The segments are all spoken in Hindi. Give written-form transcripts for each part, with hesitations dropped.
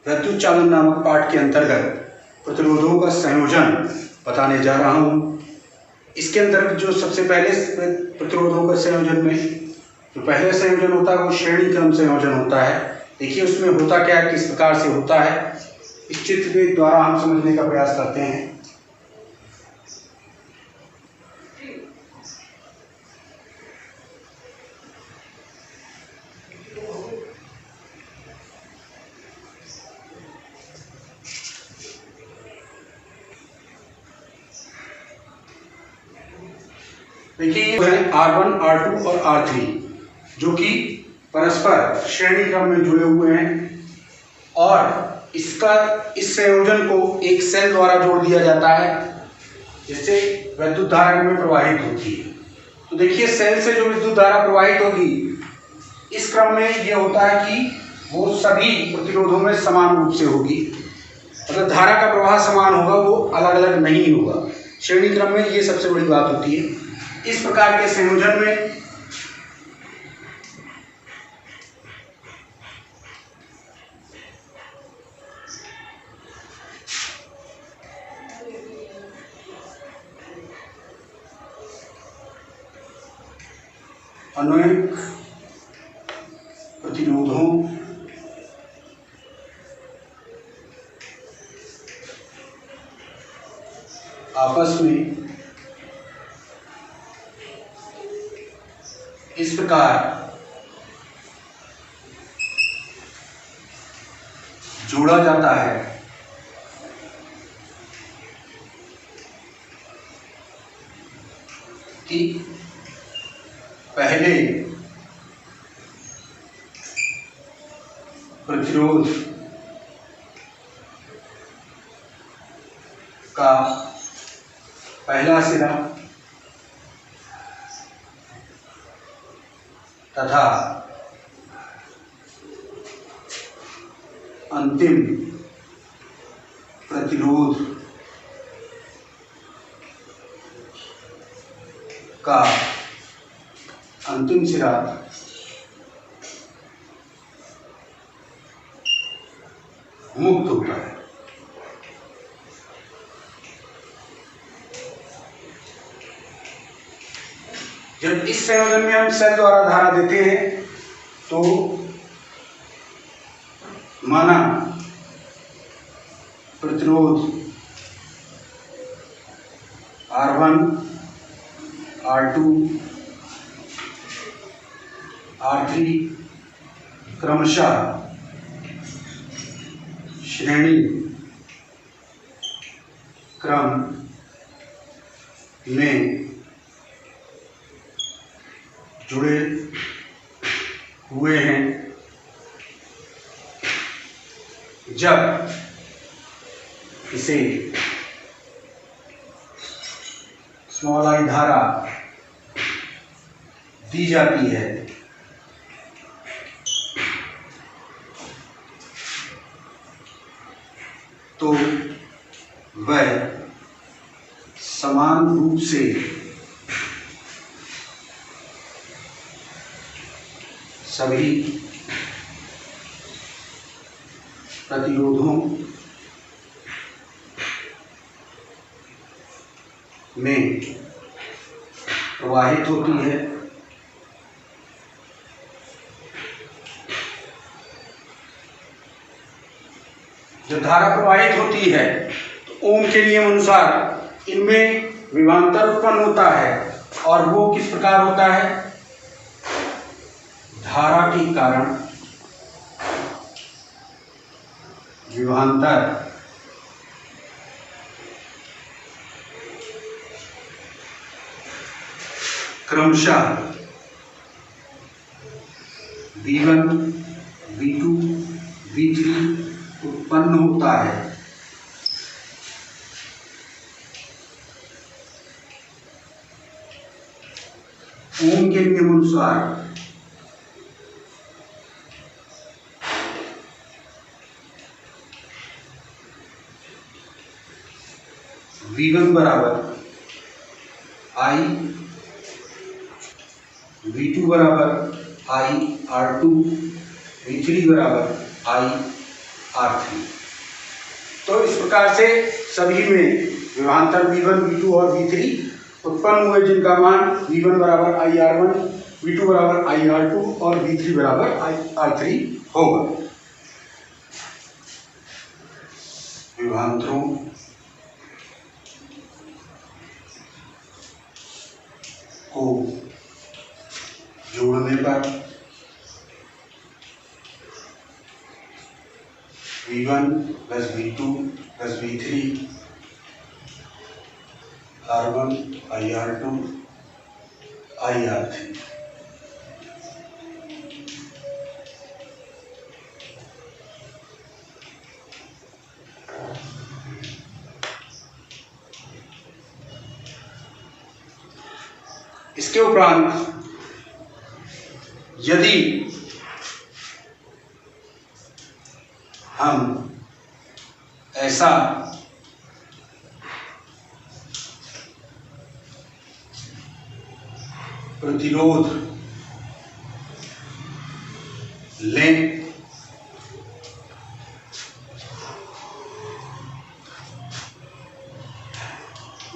विद्युत चालन नामक पाठ के अंतर्गत प्रतिरोधों का संयोजन बताने जा रहा हूँ। इसके अंतर्गत जो सबसे पहले प्रतिरोधों का संयोजन में जो पहले संयोजन होता है वो श्रेणी क्रम संयोजन होता है। देखिए उसमें होता क्या है, किस प्रकार से होता है, इस चित्र के द्वारा हम समझने का प्रयास करते हैं। देखिए ये है R1, R2 और R3 जो कि परस्पर श्रेणी क्रम में जुड़े हुए हैं और इस संयोजन को एक सेल द्वारा जोड़ दिया जाता है जिससे विद्युत धारा में प्रवाहित होती है। तो देखिए सेल से जो विद्युत धारा प्रवाहित होगी इस क्रम में ये होता है कि वो सभी प्रतिरोधों में समान रूप से होगी, मतलब धारा का प्रवाह समान होगा, वो अलग अलग नहीं होगा। श्रेणी क्रम में ये सबसे बड़ी बात होती है। इस प्रकार के संयोजन में अनेक प्रतिरोधों आपस में इस प्रकार जोड़ा जाता है कि पहले प्रतिरोध का पहला सिरा तथा अंतिम प्रतिरोध का अंतिम सिरा मुक्त होता है। जब इस संयोजन में हम सेल द्वारा धारा देते हैं तो माना प्रतिरोध R1, R2, R3 क्रमशः श्रेणी क्रम में जुड़े हुए हैं। जब इसे i धारा दी जाती है तो वह समान रूप से सभी प्रतिरोधों में प्रवाहित होती है। जब धारा प्रवाहित होती है तो ओम के नियम अनुसार इनमें विभवांतर उत्पन्न होता है और वो किस प्रकार होता है, धारा के कारण विभवांतर क्रमशः V1, V2, V3 उत्पन्न होता है। ओम के नियम अनुसार V1 बराबर I, V2 बराबर I R2, V3 बराबर I R3। तो इस प्रकार से सभी में विभवांतर V1, V2 और V3 उत्पन्न हुए, जिनका मान V1 बराबर IR1, V2 बराबर IR2 और V3 बराबर IR3 होगा। विभवांतरों को जोड़ने पर V1 plus V2 plus V3 R1 IR2 IR3। इसके उपरांत यदि हम ऐसा प्रतिरोध लें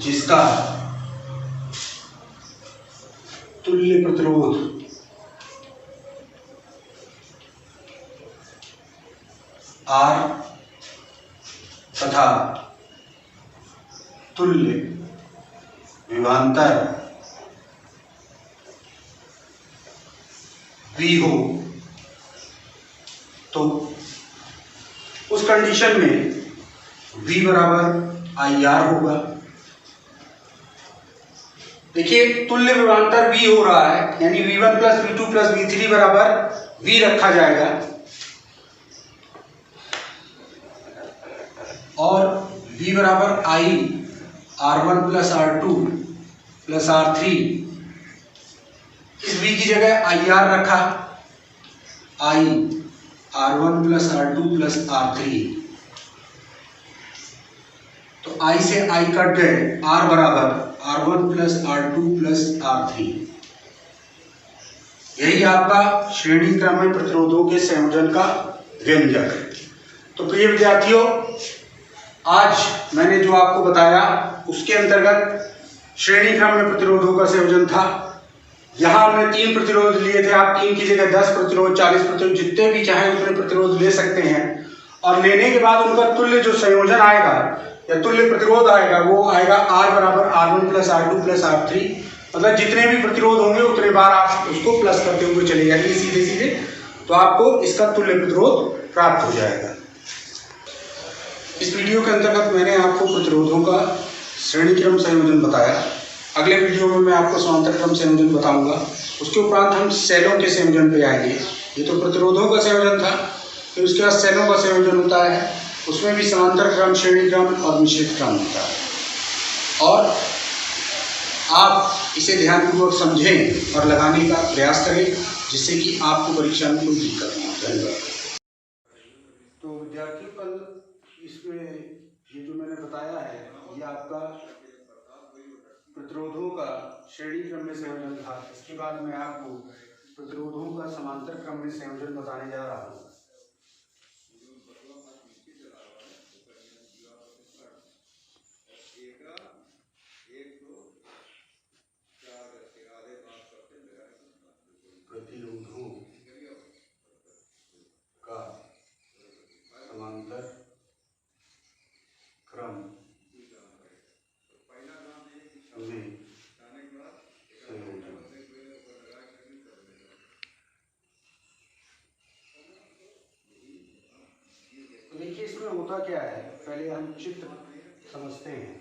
जिसका तुल्य प्रतिरोध R तथा तुल्य विभवांतर V हो, तो उस कंडीशन में V बराबर IR होगा। देखिए तुल्य विभवांतर V हो रहा है, यानी V1 plus V2 plus V3 बराबर V रखा जाएगा और V बराबर I R1 plus R2 plus R3, इस V की जगह IR रखा, I R1 plus R2 plus R3, तो I से I कट गए, R बराबर R1 plus R2 plus R3। यही आपका श्रेणी क्रम में प्रतिरोधों के संयोजन का व्यंजक है। तो प्रिय विद्यार्थियों, आज मैंने जो आपको बताया उसके अंतर्गत श्रेणी क्रम में प्रतिरोधों का संयोजन था। यहाँ हमने 3 प्रतिरोध लिए थे। आप 3 की जगह 10 प्रतिरोध, 40 प्रतिरोध, जितने भी चाहे उतने प्रतिरोध ले सकते हैं और लेने के बाद उनका तुल्य जो संयोजन आएगा या तुल्य प्रतिरोध आएगा वो आएगा R बराबर R1 plus R2 plus R3। मतलब जितने भी प्रतिरोध होंगे उतने बार आप उसको प्लस करते हुए चले जाएंगे सीधे सीधे, तो आपको इसका तुल्य प्रतिरोध प्राप्त हो जाएगा। इस वीडियो के अंतर्गत मैंने आपको प्रतिरोधों का श्रेणी क्रम संयोजन बताया। अगले वीडियो में मैं आपको समांतर क्रम संयोजन बताऊंगा। उसके उपरांत हम सेलों के संयोजन पे आएंगे। ये तो प्रतिरोधों का संयोजन था, फिर उसके बाद सेलों का संयोजन होता है, उसमें भी समांतर क्रम, श्रेणी क्रम और मिश्रित क्रम होता है। और आप इसे ध्यानपूर्वक समझें और लगाने का प्रयास करें, जिससे कि आपको परीक्षा में कोई दिक्कत ना हो। धन्यवाद। तो विद्यार्थियों, कल इसमें ये जो मैंने बताया है ये आपका प्रतिरोधों का श्रेणी क्रम में संयोजन था। इसके बाद मैं आपको प्रतिरोधों का समांतर क्रम में संयोजन बताने जा रहा हूँ। प्रतिरोधों का समांतर क्रम में संयोजन। तो देखिए इसमें होता क्या है, पहले हम चित्र समझते हैं।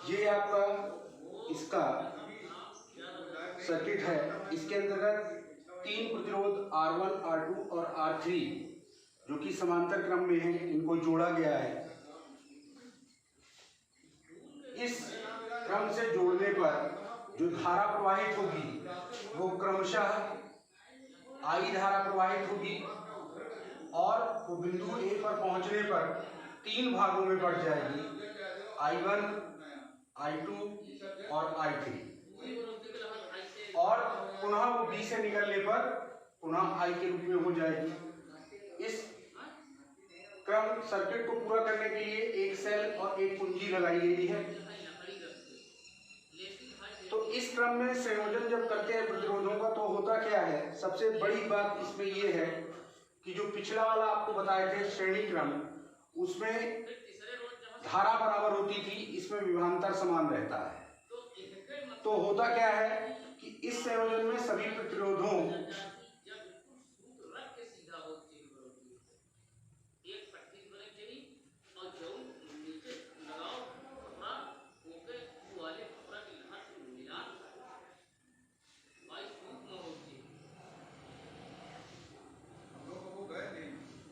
ये आपका इसका सर्किट है। इसके अंतर्गत तीन प्रतिरोध R1, R2 और R3 जो कि समांतर क्रम में हैं, इनको जोड़ा गया है। इस क्रम से जोड़ने पर जो धारा प्रवाहित होगी वो क्रमशः I धारा प्रवाहित होगी और वो बिंदु A पर पहुंचने पर तीन भागों में बढ़ जाएगी, I1, I2 और I3, और पुनः वो B से निकलने पर पुनः I के रूप में हो जाएगी। इस क्रम सर्किट को पूरा करने के लिए एक सेल और एक कुंजी लगाई गई है। तो इस क्रम में संयोजन जब करते हैं प्रतिरोधों का तो होता क्या है, सबसे बड़ी बात इसमें यह है कि जो पिछला वाला आपको बताए थे श्रेणी क्रम, उसमें धारा बराबर होती थी, इसमें विभवांतर समान रहता है। तो होता क्या है कि इस संयोजन में सभी प्रतिरोधों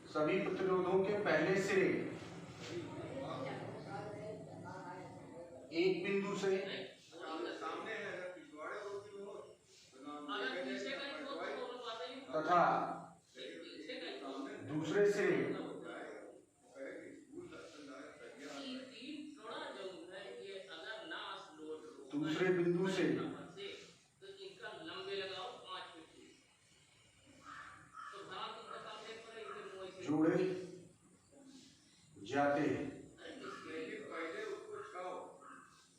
सभी प्रतिरोधों के पहले सिरे एक बिंदु से तथा दूसरे सिरे दूसरे बिंदु से जोड़े जाते हैं। पहले उसको छाओ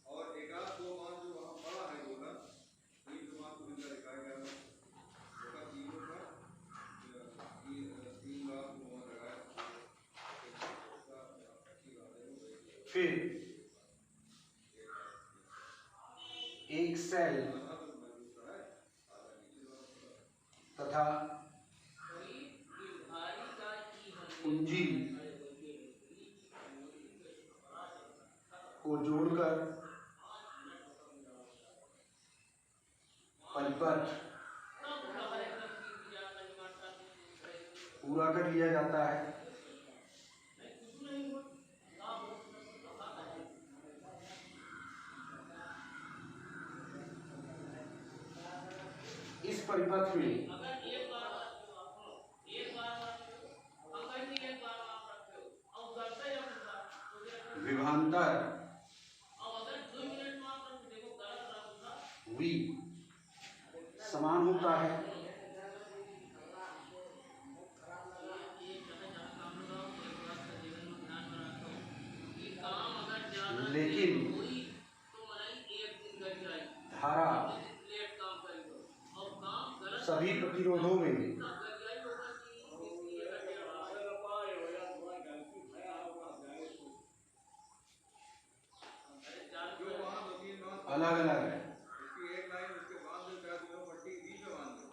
और एक आध दो मान जो वहाँ पड़ा है होगा, तीन मान को इनका दिखाया गया होगा, तीनों का तीन बार को वहाँ लगाया। फिर एक सेल तथा कुंजी को जोड़कर परिपथ पूरा कर लिया जाता है। इस परिपथ में विभवांतर V समान होता है, लेकिन धारा सभी प्रतिरोधों में अलग अलग है। एक लाइन उसके बाद जो क्या दो पट्टी बीच में बांध दो,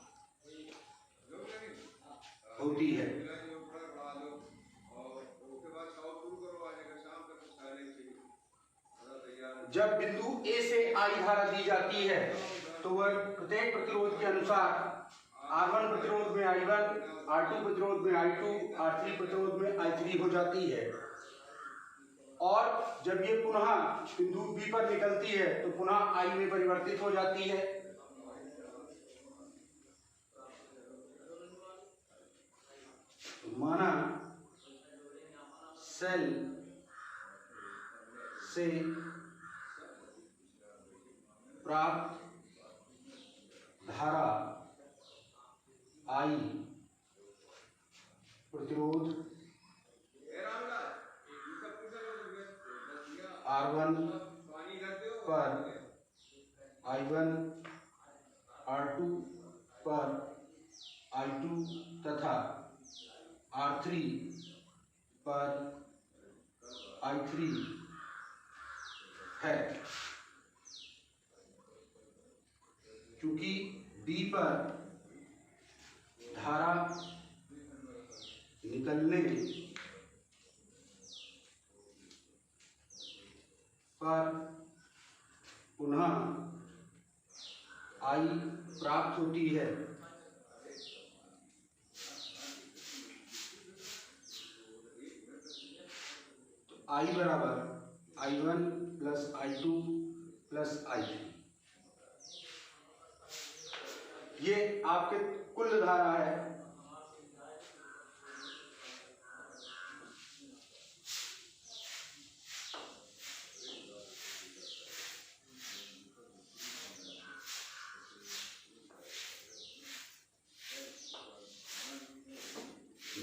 जो होती है। बढ़ा दो और उसके बाद शाम शुरू करो, आज का शाम तक साइलेंस तैयार। जब बिंदु A से I धारा दी जाती है तो वह प्रत्येक प्रतिरोध के अनुसार R1 प्रतिरोध में I1, R2 प्रतिरोध में I2, R3 प्रतिरोध में I3 हो जाती है, और जब ये पुनः बिंदु B पर निकलती है तो पुनः I में परिवर्तित हो जाती है। माना सेल से प्राप्त धारा I प्रतिरोध R1 पर I1, R2 पर I2 तथा R3 पर I3 है। क्योंकि B पर धारा निकलने पर पुनः I प्राप्त होती है, I बराबर I1 plus I2 plus I3, ये आपके कुल धारा है।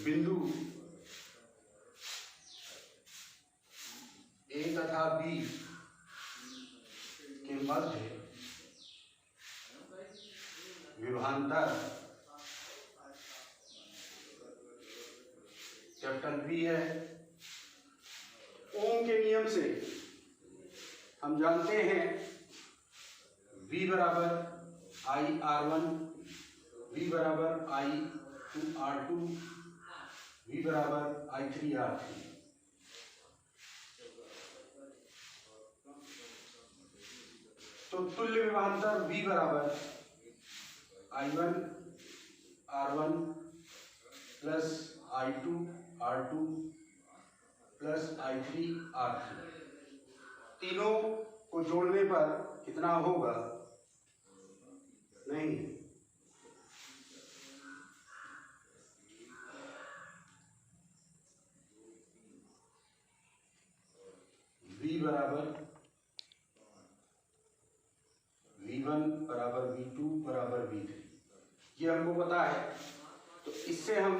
बिंदु A तथा B के मध्य विभवांतर कैपिटल B है। ओम के नियम से हम जानते हैं V बराबर I/R1, V बराबर I/2R2, V बराबर I/3R3। तो तुल्य विभवांतर V बराबर I1/R1 plus I2/R2 plus I3/R3, तीनों को जोड़ने पर कितना होगा? नहीं, V बराबर V1 बराबर V2 बराबर V3, ये हमको पता है। तो इससे हम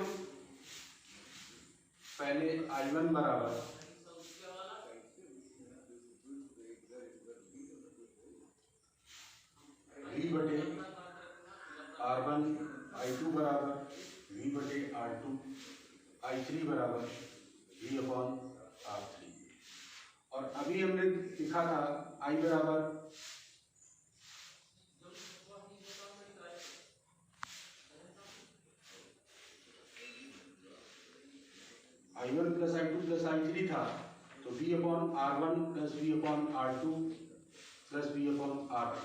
पहले I1 बराबर V बटे R1, I2 बराबर V बटे R2, I3 बराबर V/R3। और अभी हमने लिखा था I बराबर I1 plus I2 plus I3 था, तो V/R1 plus V/R2 plus V/R3,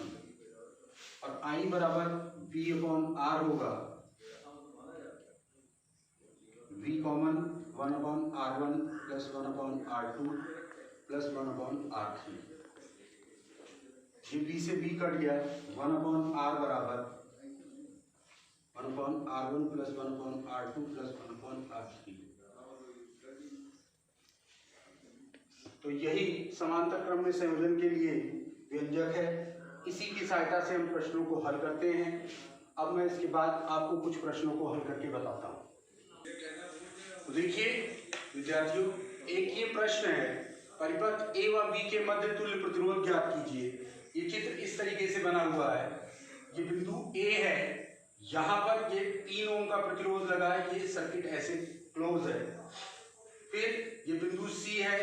और I बराबर V/R होगा V common 1/R1 plus 1/R2 plus 1/R3, ये B से B कट गया। 1/R बराबर 1/R1 plus 1/R2 plus 1/R3। तो यही समांतर क्रम में संयोजन के लिए व्यंजक है। इसी की सहायता से हम प्रश्नों को हल करते हैं। अब मैं इसके बाद आपको कुछ प्रश्नों को हल करके बताता हूँ। देखिए विद्यार्थियों, एक ये प्रश्न है, परिपथ A व B के मध्य तुल्य प्रतिरोध ज्ञात कीजिए। ये चित्र इस तरीके से बना हुआ है। ये बिंदु A है, यहाँ पर ये 3 ओम का प्रतिरोध लगा है, ये सर्किट ऐसे क्लोज है। फिर ये बिंदु C है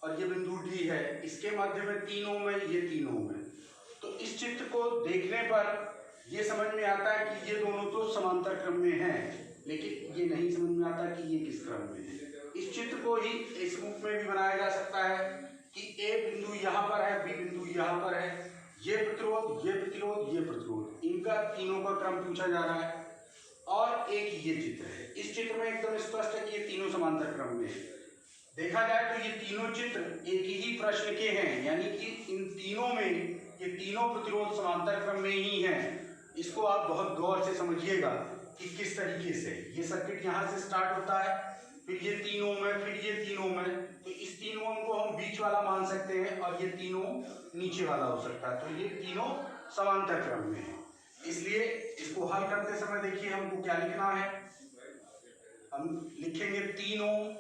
और ये बिंदु D है, इसके मध्य में 3 ओम है, ये 3 ओम है। तो इस चित्र को देखने पर ये समझ में आता है कि ये दोनों तो समांतर क्रम में हैं, लेकिन ये नहीं समझ में आता कि ये किस क्रम में है। इस चित्र को ही इस रूप में भी बनाया जा सकता है कि A बिंदु यहाँ पर है, B बिंदु यहाँ पर है, ये प्रतिरोध, ये प्रतिरोध, ये प्रतिरोध, इनका तीनों का क्रम पूछा जा रहा है। और एक ये चित्र है, इस चित्र में एकदम स्पष्ट है कि ये तीनों समांतर क्रम में है। देखा जाए तो ये तीनों चित्र एक ही प्रश्न के हैं, यानी कि इन तीनों में ये तीनों प्रतिरोध समांतर क्रम में ही हैं। इसको आप बहुत गौर से समझिएगा कि किस तरीके से ये सर्किट यहाँ से स्टार्ट होता है, फिर ये 3 ओम है, फिर ये 3 ओम है। तो इस 3 ओम को हम बीच वाला मान सकते हैं और ये 3 ओम नीचे वाला हो सकता है। तो ये तीनों समांतर क्रम में है। इसलिए इसको हल करते समय देखिए हमको क्या लिखना है। हम लिखेंगे 3 ओम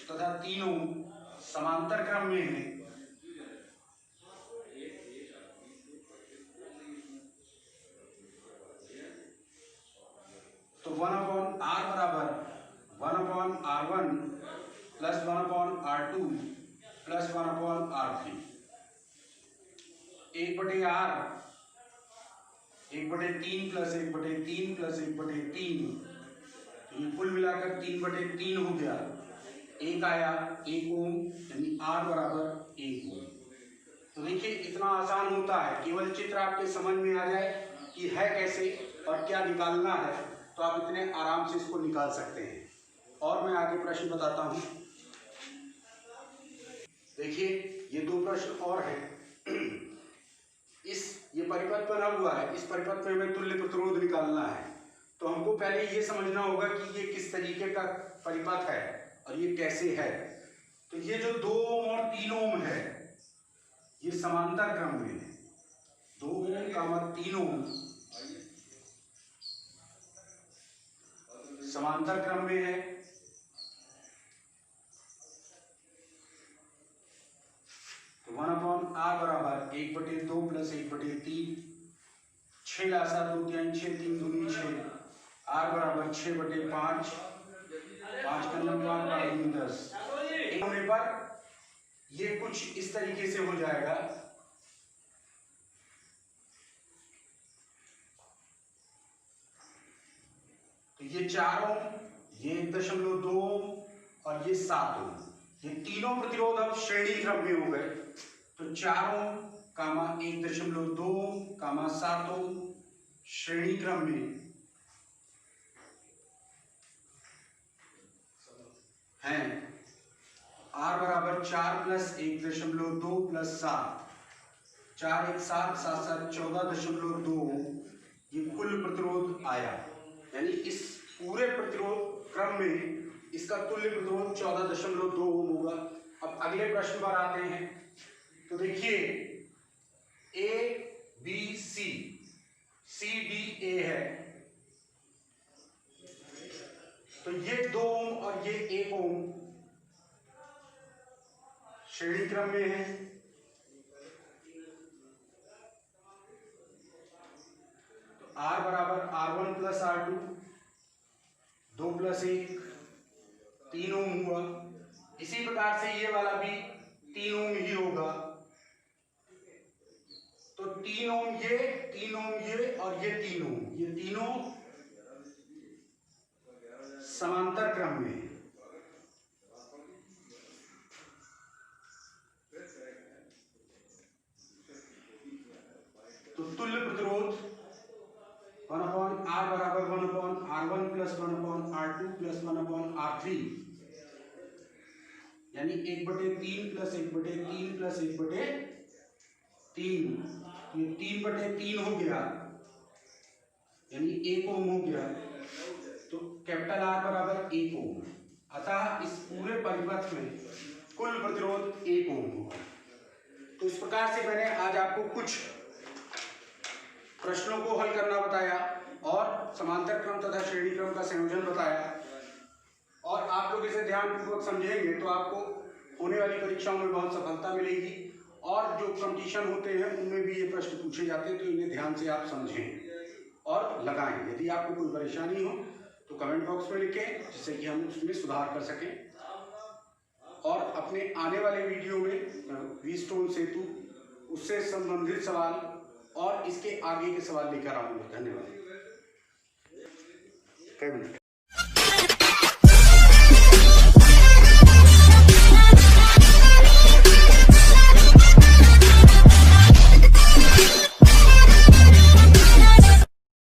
तथा 3 ओम समांतर क्रम में है। तो 1/R बराबर 1/R1 plus 1/R2 plus 1/R3, 1/R 1/3 plus 1/3 plus 1/3, ये कुल मिलाकर 3/3 हो गया। एक आया 1 ओम, यानी R बराबर 1 ओम। तो देखिए इतना आसान होता है, केवल चित्र आपके समझ में आ जाए कि है कैसे और क्या निकालना है, तो आप इतने आराम से इसको निकाल सकते हैं। और मैं आगे प्रश्न बताता हूँ। देखिए ये दो प्रश्न और हैं। ये परिपथ बना हुआ है, इस परिपथ में हमें तुल्य प्रतिरोध निकालना है। तो हमको पहले ये समझना होगा कि ये किस तरीके का परिपथ है और ये कैसे है। तो ये जो 2 ओम और 3 ओम है ये समांतर क्रम में है। 2 ओम 3 ओम समांतर क्रम में है। तो 1/r बराबर 1/2 प्लस 1/3, 6 लासा 2 3 6 3 दूनी 6, r बराबर 6/5, 5 का लंबा 10 होने पर ये कुछ इस तरीके से हो जाएगा। तो ये 4 ओम, ये 1.2 ओम और ये 7 ओम, ये तीनों प्रतिरोध अब श्रेणी क्रम में हो गए। तो 4 ओम 1.2 ओम 7 ओम श्रेणी क्रम में हैं। R बराबर 4 प्लस 1.2 प्लस 7, 4 1 7 7 7 14.2 ये कुल प्रतिरोध आया। यानी इस पूरे प्रतिरोध क्रम में इसका तुल्य प्रतिरोध 14.2 ओम होगा। अब अगले प्रश्न पर आते हैं। तो देखिए A B C D A है, तो ये 2 ओम और ये 1 ओम श्रेणी क्रम में है। तो R बराबर R1 प्लस R2, 2 प्लस 1 3 ओम हुआ। इसी प्रकार से ये वाला भी 3 ओम ही होगा। तो 3 ओम ये, 3 ओम ये और ये 3 ओम, ये तीनों समांतर क्रम में है। तो तुल्य प्रतिरोध 1/r बराबर 1/r1 plus 1/r2 plus 1/r3, यानी 1/3 प्लस 1/3 प्लस 1/3, ये 3/3 हो गया, यानी 1 ओम हो गया। तो कैपिटल R बराबर 1 ओम। अतः इस पूरे परिपथ में कुल प्रतिरोध 1 ओम होगा। तो इस प्रकार से मैंने आज आपको कुछ प्रश्नों को हल करना बताया और समांतर क्रम तथा श्रेणी क्रम का संयोजन बताया। और आप लोग इसे ध्यानपूर्वक समझेंगे तो आपको होने वाली परीक्षाओं में बहुत सफलता मिलेगी। और जो कंपटीशन होते हैं उनमें भी ये प्रश्न पूछे जाते हैं, तो इन्हें ध्यान से आप समझें और लगाएं। यदि आपको कोई परेशानी हो तो कमेंट बॉक्स में लिखें, जिससे कि हम उसमें सुधार कर सकें। और अपने आने वाले वीडियो में व्हीटस्टोन सेतु उससे संबंधित सवाल और इसके आगे के सवाल लेकर आऊंगा। धन्यवाद।